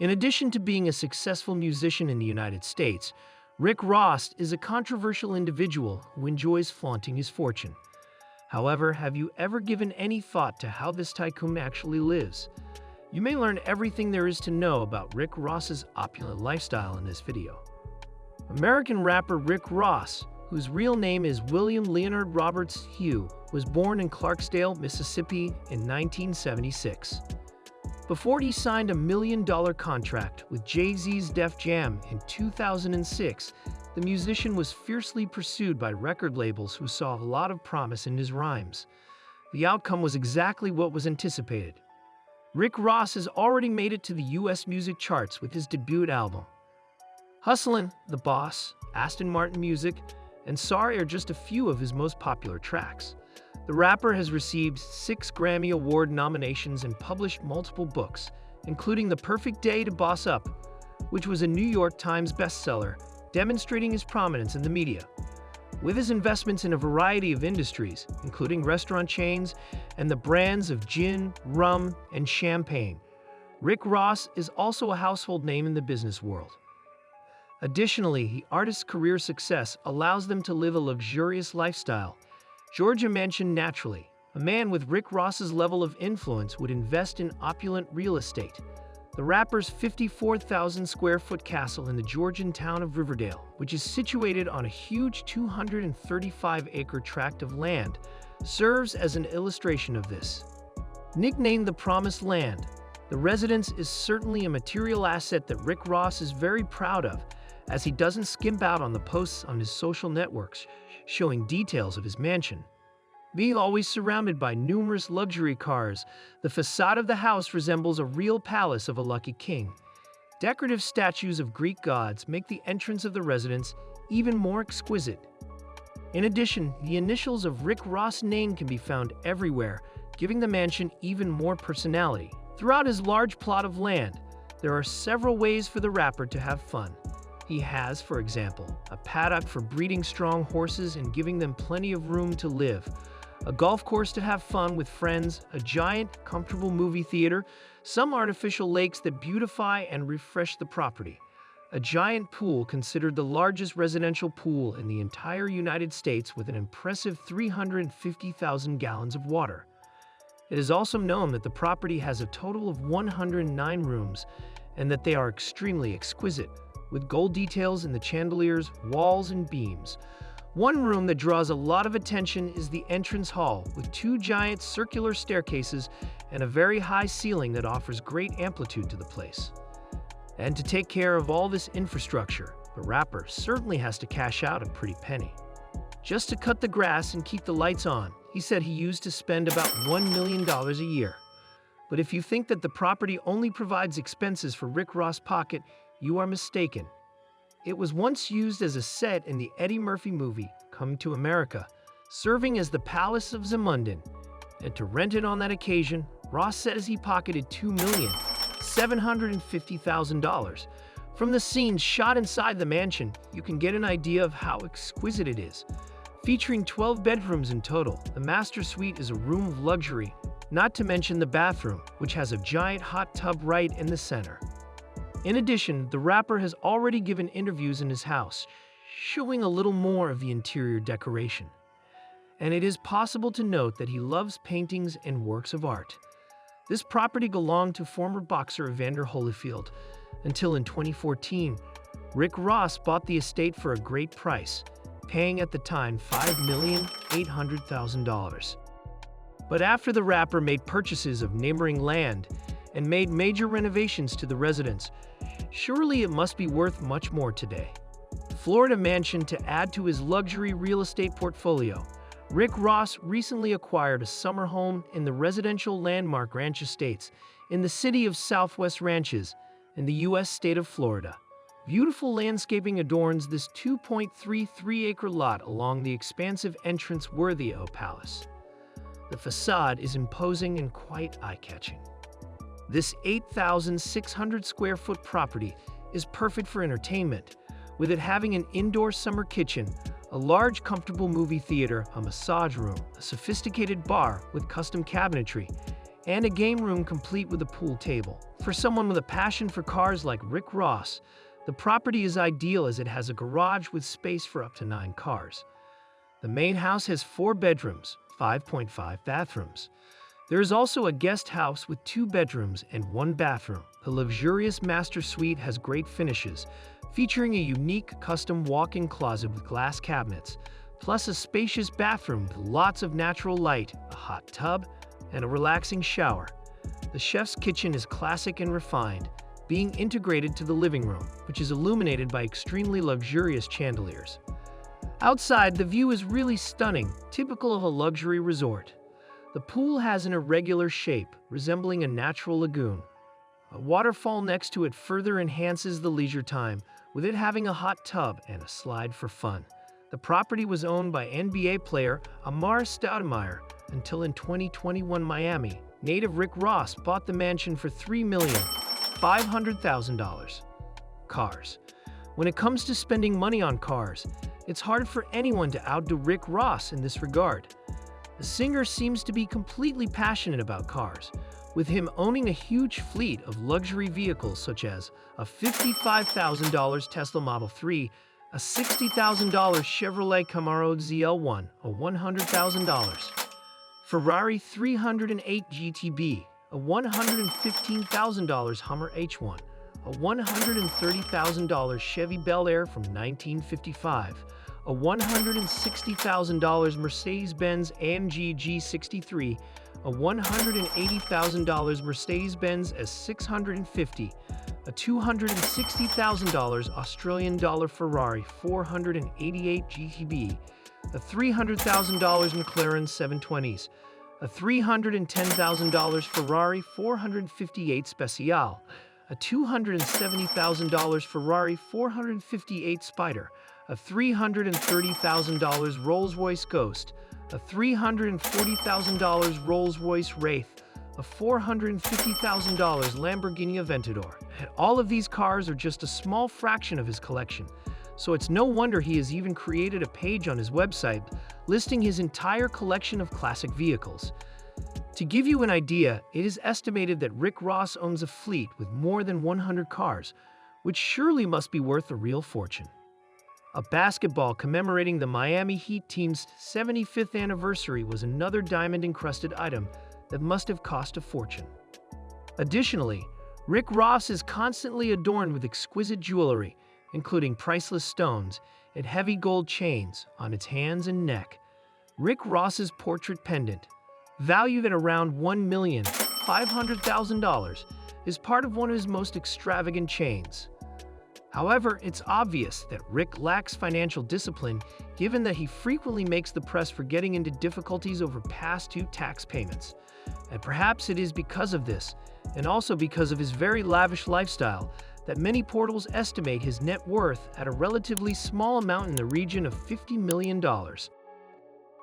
In addition to being a successful musician in the United States, Rick Ross is a controversial individual who enjoys flaunting his fortune. However, have you ever given any thought to how this tycoon actually lives? You may learn everything there is to know about Rick Ross's opulent lifestyle in this video. American rapper Rick Ross, whose real name is William Leonard Roberts Hugh, was born in Clarksdale, Mississippi in 1976. Before he signed a $1 million contract with Jay-Z's Def Jam in 2006, the musician was fiercely pursued by record labels who saw a lot of promise in his rhymes. The outcome was exactly what was anticipated. Rick Ross has already made it to the US music charts with his debut album. Hustlin', The Boss, Aston Martin Music, and Sorry are just a few of his most popular tracks. The rapper has received 6 Grammy Award nominations and published multiple books, including The Perfect Day to Boss Up, which was a New York Times bestseller, demonstrating his prominence in the media. With his investments in a variety of industries, including restaurant chains and the brands of gin, rum, and champagne, Rick Ross is also a household name in the business world. Additionally, the artist's career success allows them to live a luxurious lifestyle. Georgia mentioned naturally, a man with Rick Ross's level of influence would invest in opulent real estate. The rapper's 54,000 square foot castle in the Georgian town of Riverdale, which is situated on a huge 235-acre tract of land, serves as an illustration of this. Nicknamed the Promised Land, the residence is certainly a material asset that Rick Ross is very proud of, as he doesn't skimp out on the posts on his social networks, showing details of his mansion. Being always surrounded by numerous luxury cars, the facade of the house resembles a real palace of a lucky king. Decorative statues of Greek gods make the entrance of the residence even more exquisite. In addition, the initials of Rick Ross' name can be found everywhere, giving the mansion even more personality. Throughout his large plot of land, there are several ways for the rapper to have fun. He has, for example, a paddock for breeding strong horses and giving them plenty of room to live, a golf course to have fun with friends, a giant, comfortable movie theater, some artificial lakes that beautify and refresh the property, a giant pool considered the largest residential pool in the entire United States with an impressive 350,000 gallons of water. It is also known that the property has a total of 109 rooms and that they are extremely exquisite, with gold details in the chandeliers, walls, and beams. One room that draws a lot of attention is the entrance hall, with 2 giant circular staircases and a very high ceiling that offers great amplitude to the place. And to take care of all this infrastructure, the rapper certainly has to cash out a pretty penny. Just to cut the grass and keep the lights on, he said he used to spend about $1 million a year. But if you think that the property only provides expenses for Rick Ross' pocket, you are mistaken. It was once used as a set in the Eddie Murphy movie, Come to America, serving as the Palace of Zamundin. And to rent it on that occasion, Ross says he pocketed $2,750,000. From the scenes shot inside the mansion, you can get an idea of how exquisite it is. Featuring 12 bedrooms in total, the master suite is a room of luxury, not to mention the bathroom, which has a giant hot tub right in the center. In addition, the rapper has already given interviews in his house, showing a little more of the interior decoration. And it is possible to note that he loves paintings and works of art. This property belonged to former boxer Evander Holyfield, until in 2014, Rick Ross bought the estate for a great price, paying at the time $5,800,000. But after the rapper made purchases of neighboring land and made major renovations to the residence, surely it must be worth much more today. Florida mansion to add to his luxury real estate portfolio. Rick Ross recently acquired a summer home in the residential landmark Ranch Estates in the city of Southwest Ranches in the U.S. state of Florida. Beautiful landscaping adorns this 2.33-acre lot along the expansive entrance worthy of a palace. The facade is imposing and quite eye-catching. This 8,600 square foot property is perfect for entertainment, with it having an indoor summer kitchen, a large comfortable movie theater, a massage room, a sophisticated bar with custom cabinetry, and a game room complete with a pool table. For someone with a passion for cars like Rick Ross, the property is ideal as it has a garage with space for up to 9 cars. The main house has 4 bedrooms, 5.5 bathrooms. There is also a guest house with 2 bedrooms and 1 bathroom. The luxurious master suite has great finishes, featuring a unique custom walk-in closet with glass cabinets, plus a spacious bathroom with lots of natural light, a hot tub, and a relaxing shower. The chef's kitchen is classic and refined, being integrated to the living room, which is illuminated by extremely luxurious chandeliers. Outside, the view is really stunning, typical of a luxury resort. The pool has an irregular shape, resembling a natural lagoon. A waterfall next to it further enhances the leisure time, with it having a hot tub and a slide for fun. The property was owned by NBA player Amar Stoudemire until in 2021 Miami native Rick Ross bought the mansion for $3,500,000. Cars. When it comes to spending money on cars, it's hard for anyone to outdo Rick Ross in this regard. The singer seems to be completely passionate about cars, with him owning a huge fleet of luxury vehicles such as a $55,000 Tesla Model 3, a $60,000 Chevrolet Camaro ZL1, a $100,000 Ferrari 308 GTB, a $115,000 Hummer H1, a $130,000 Chevy Bel Air from 1955, a $160,000 Mercedes-Benz AMG G63, a $180,000 Mercedes-Benz S650, a $260,000 Australian dollar Ferrari 488 GTB, a $300,000 McLaren 720s, a $310,000 Ferrari 458 Speciale, a $270,000 Ferrari 458 Spider, a $330,000 Rolls-Royce Ghost, a $340,000 Rolls-Royce Wraith, a $450,000 Lamborghini Aventador. And all of these cars are just a small fraction of his collection, so it's no wonder he has even created a page on his website listing his entire collection of classic vehicles. To give you an idea, it is estimated that Rick Ross owns a fleet with more than 100 cars, which surely must be worth a real fortune. A basketball commemorating the Miami Heat team's 75th anniversary was another diamond-encrusted item that must have cost a fortune. Additionally, Rick Ross is constantly adorned with exquisite jewelry, including priceless stones and heavy gold chains on its hands and neck. Rick Ross's portrait pendant, valued at around $1,500,000, is part of one of his most extravagant chains. However, it's obvious that Rick lacks financial discipline, given that he frequently makes the press for getting into difficulties over past due tax payments. And perhaps it is because of this, and also because of his very lavish lifestyle, that many portals estimate his net worth at a relatively small amount in the region of $50 million.